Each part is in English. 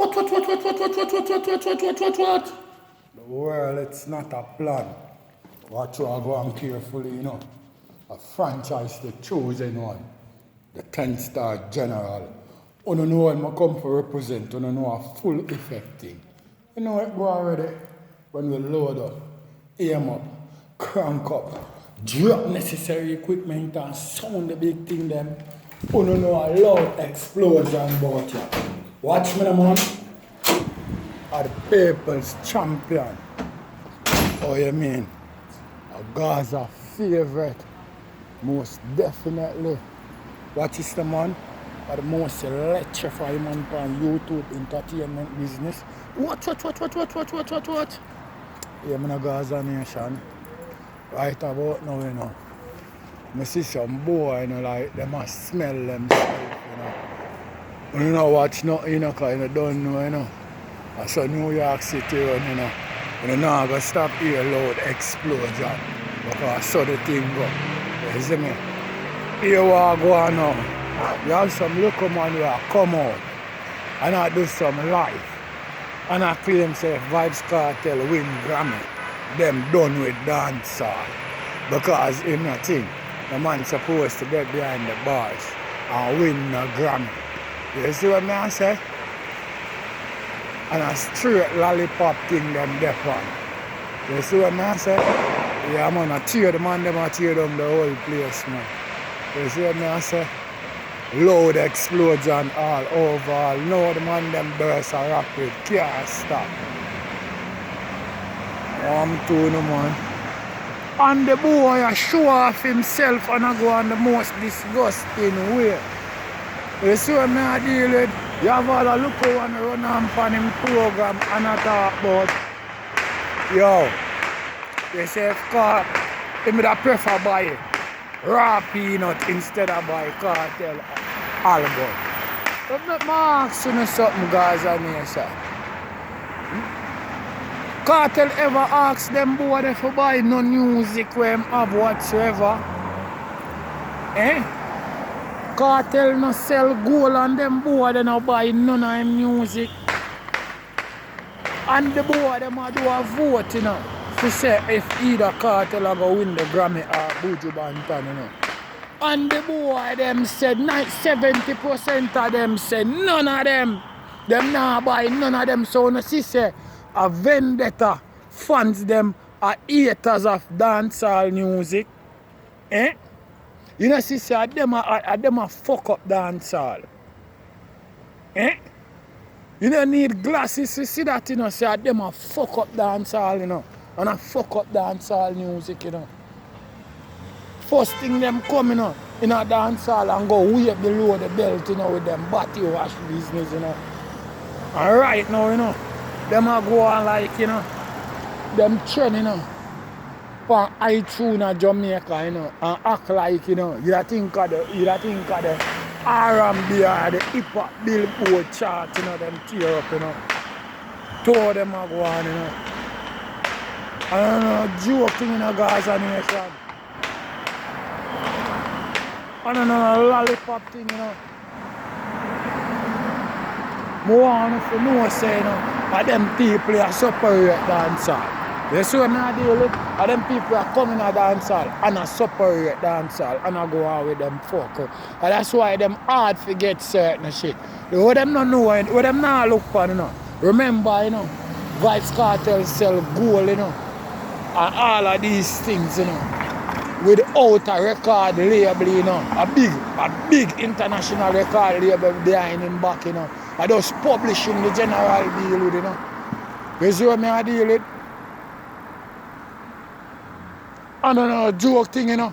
What? The world, it's not a plan. Watch you go on carefully, you know. A franchise, the chosen one. The 10-star general. You don't know what I come for represent. You don't know a full effect thing. You know it go already. When we load up, aim up, crank up, drop necessary equipment and sound the big thing them. You don't know a loud explosion about you. Watch me, man. Are the people's champion. Oh, you mean? A Gaza favorite. Most definitely. Watch this, man. Are the most electrifying man on YouTube entertainment business. What? Yeah, I'm in a Gaza nation. Right about now, you know. I see some boy, you know, like, they must smell themselves, you know. You know, watch nothing, you know, because you don't know, you know. I saw New York City run, you know. You know, I'm going to stop here loud explosion. Because I saw the thing go. You see me? Here we are going now. You have some local man who come out. And I do some live. And I claim say vybz Kartel win Grammy. Them done with dancehall. Because in a thing, the man supposed to get behind the bars and win a Grammy. You see what I say? And a straight lollipop thing them deaf on. You see what I say? Yeah, man, I tear the man, them I tear down the whole place, man. You see what I say? Loud explosion all over. Now the man them burst are rapid. Can't stop. Too, no man. And the boy show off himself and I go on the most disgusting way. You see what I deal with? You have all a look and run on him program and I talk about, yo, you say if car, he would prefer buy raw peanut instead of buy cartel album. But not marks you know something guys on here, sir. Cartel ever ask them boy if you buy no music where him have whatsoever? Eh? Cartel no sell gold and them boy they no buy none of him music. And the boy them a do a vote, you know, to say if either Cartel a go win the Grammy or Buju Banton, you know. And the boy them said 70% of them said none of them. Them not buy none of them. So no see say a vendetta fans them are haters of dancehall music. Eh? You know, see, say, them a fuck up dancehall. Eh? You don't need glasses to see that, you know, say, them a fuck up dancehall, you know, and a fuck up dancehall music, you know. First thing them come, you know, in a dancehall and go way below the belt, you know, with them body wash business, you know. And right now, you know, them a go on like, you know, them trend, you know. For iTunes Jamaica, you know, and act like, you know, you think of the R&B or the hip hop Billboard chart, you know, them tear up, you know. Tour them a go on, you know. I don't know, joking in a Gaza nation. I don't know, a lollipop thing, you know. More on if you know, say, you know, and them people are superior dancehall. You see what I deal with? And them people are coming to dancehall and a superior dancehall and I go out with them fuck up. And that's why them hard to get certain shit. What them not know, what them not look for, you know. Remember, you know, vybz Kartel sell gold, you know. And all of these things, you know. Without a record label, you know. A big international record label behind him back, you know. I just publishing the general deal with, you know. You see what I deal with? I don't know, joke thing, you know.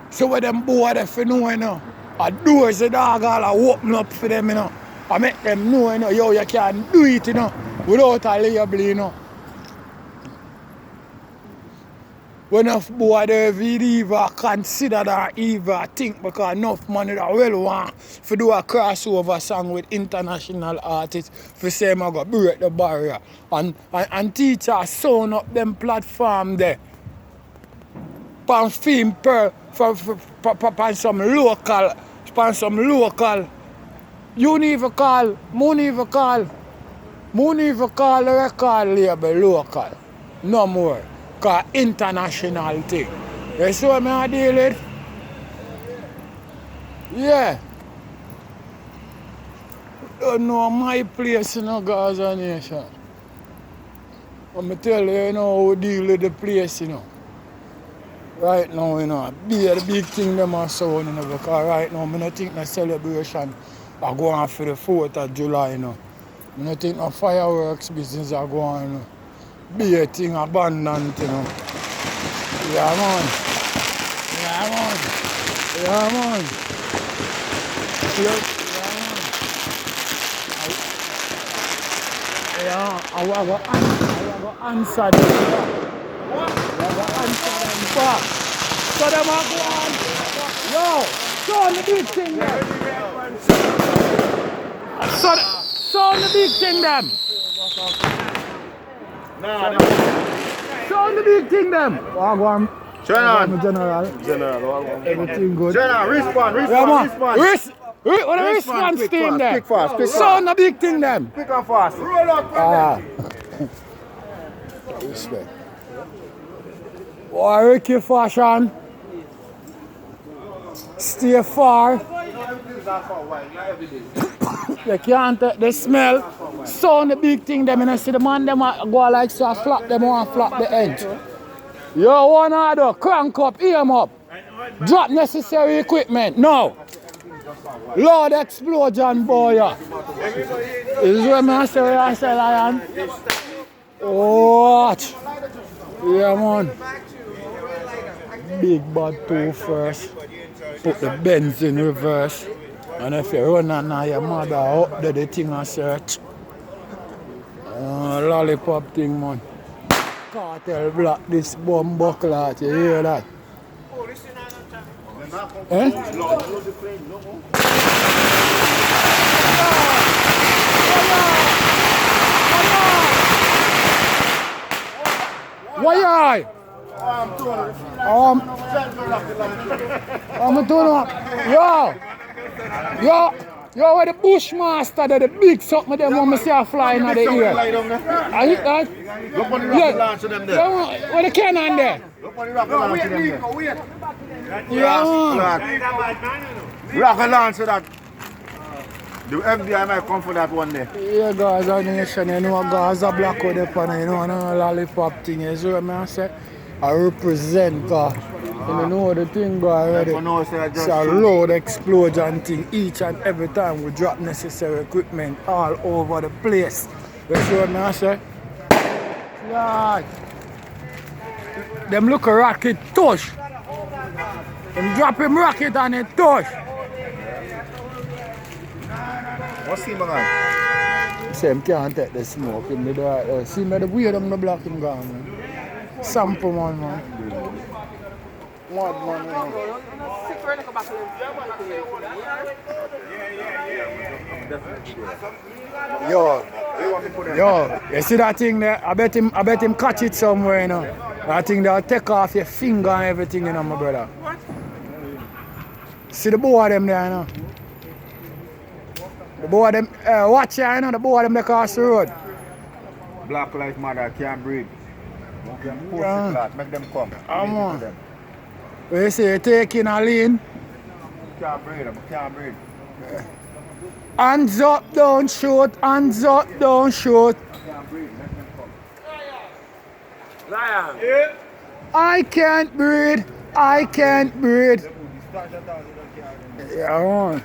So what them boy if you know, you know, a doors the dog all open up for them, you know. I make them know, you know, yo, you can't do it, you know, without a label, you know. When enough boy they even consider that even think because enough money that well want to do a crossover song with international artists for say I go break the barrier and teachers sound up them platform there. Pan film per some local You need to call, Moon even call the record label local. No more. Cause international thing. You see what I deal with? Yeah. Don't know my place in the Gaza Nation. I'm tell you, you know, how we deal with the place, you know. Right now, you know, the big thing them are sound, you know, because right now, I don't think the celebration are going on for the 4th of July, you know. I don't think the fireworks business are going on, you know. Be a thing abandoned, you know. Yeah, man. Yeah, man. Yeah, man. Yeah, I want to answer them. Back. So them are going. Yo, show on the big thing there. Show on the big thing them. Show on the big thing them. Wagwan. General. Everything good. General, respond. What a response team there. Quick fast. Show on the big thing them. Quick and fast. Roll up. Respect. Oh, Ricky Fashion. Stay far. You can't take the smell. Sound the big thing them, and I see the man them go like so flap them want flap the edge. Yo, one order, crank up, aim up. Drop necessary equipment. No. Lord explosion boy. Is what I say, Lion. Watch. Yeah, man. Big bad 2 first. Put the Benz in reverse. And if you run on now, your mother up there, the thing I search. Lollipop thing, man. Kartel block this bomb buckler. You hear that? Eh? Why are I'm doing Yo, where the Bushmaster, the big something them want me see a flying out the air. I hit that? Look on the rocket launcher them there. Where the cannon there? Look on the rocket launcher them there. Yeah. Rocket launcher that. The FBI might come for that one day. Yeah, Gaza Nation, you know, Gaza Black with the pan, you know, no lollipop thing, you see what I say? I represent, God. You know the thing go already. It's a loud explosion thing each and every time we drop necessary equipment all over the place. You see what I say? Lord. Them look a rocket touch. Them drop him rocket and it touch. What's he man? Same can't take the smoke in the dark. See me the weird on the block him gone, man. Sample man. Mad man. Yo, you see that thing there? I bet him catch it somewhere, you know. I think they'll take off your finger and everything, you know, my brother. What? See the boy them there, you know. The boy them, watch here, you know, the boy them across the road. Black Lives Matter can't breathe. Make them come. Come on. When you say you take in a lane. Can't breathe. Hands up, don't shoot. Hands up, don't shoot. Can't breathe. Make them come. Lion. Yeah. I can't breathe. I can't breathe. Yeah, man.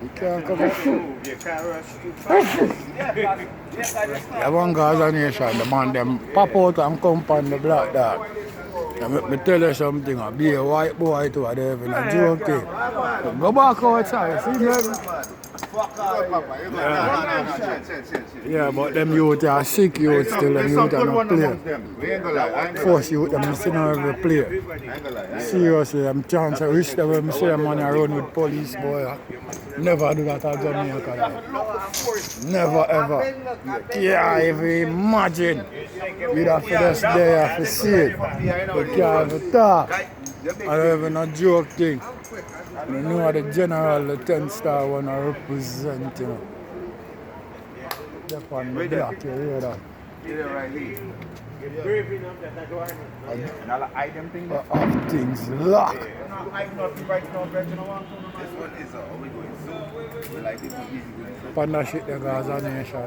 You can't come and shoot. Yeah, one Gaza Nation, the man them pop out and come on the black dog. Let me tell you something, I'll be a white boy too, I don't even a joke thing. Go back outside, see me? Yeah, but them youth are sick youth still, them youth are not playing. Force youth, them still not every play. Seriously, I'm chance I wish that when I see them on a run with police, boy. Never do that at Jamaica. Never ever. Yeah, if you imagine, we'd have to just there to see it. We can't even talk. I don't even a joke thing. You know the general, the 10-star one I represent, you know. They're on the Right there. block, you hear that? Yeah, right here. And I'll hide them things. Have things locked. This one is we going soon. We like this one easy going. Panda shit the Gaza nation.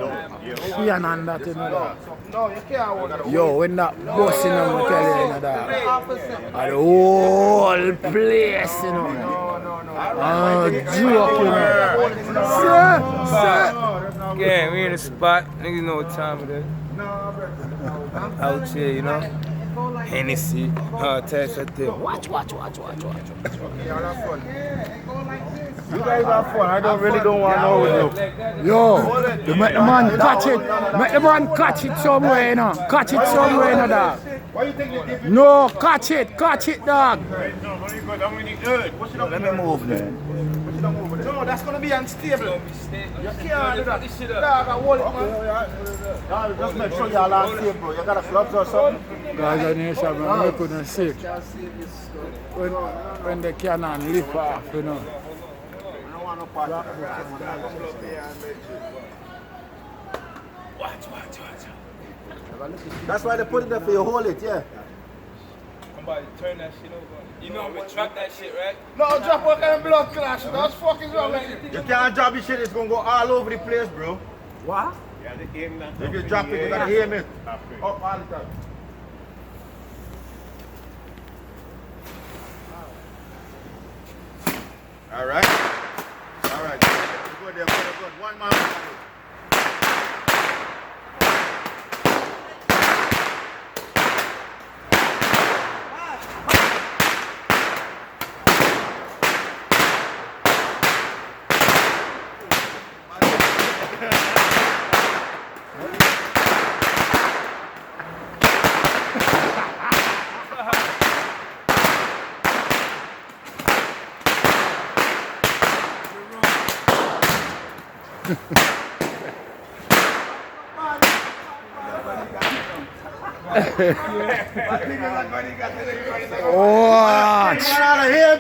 Yeah, and that, you know that. No, you can't. Yo, when that bus, you know, I tell you, you know that. And the whole place, you know. Oh, joke, you know. Sir. Yeah, we in the spot. Niggas know what time it is. Out here, you know. Hennessy, test that thing. Watch. You guys have fun. I really don't want to know with you. Yo, you make the man catch it. Make the man catch it somewhere, you know. Catch it somewhere, you know, dog. Why you think they dip? No, catch it, dog. Let me move then. No, that's gonna be unstable. You can't do that. Dog, I hold it, man. Just make sure you're unstable, bro. You got a clubs or something? Gaza nation, man, we couldn't see. When they cannot lift off, you know. Watch. That's why they put it there for you hold it, yeah. Somebody turn that shit over. You know I'm gonna trap that shit, right? No, drop what kind of blood clash. That's fucking wrong with you. You can't drop your shit, it's gonna go all over the place, bro. What? If you drop it, you gotta aim it. Up all the time. Alright. Alright. Good there, good. One man. Watch. Get out of here.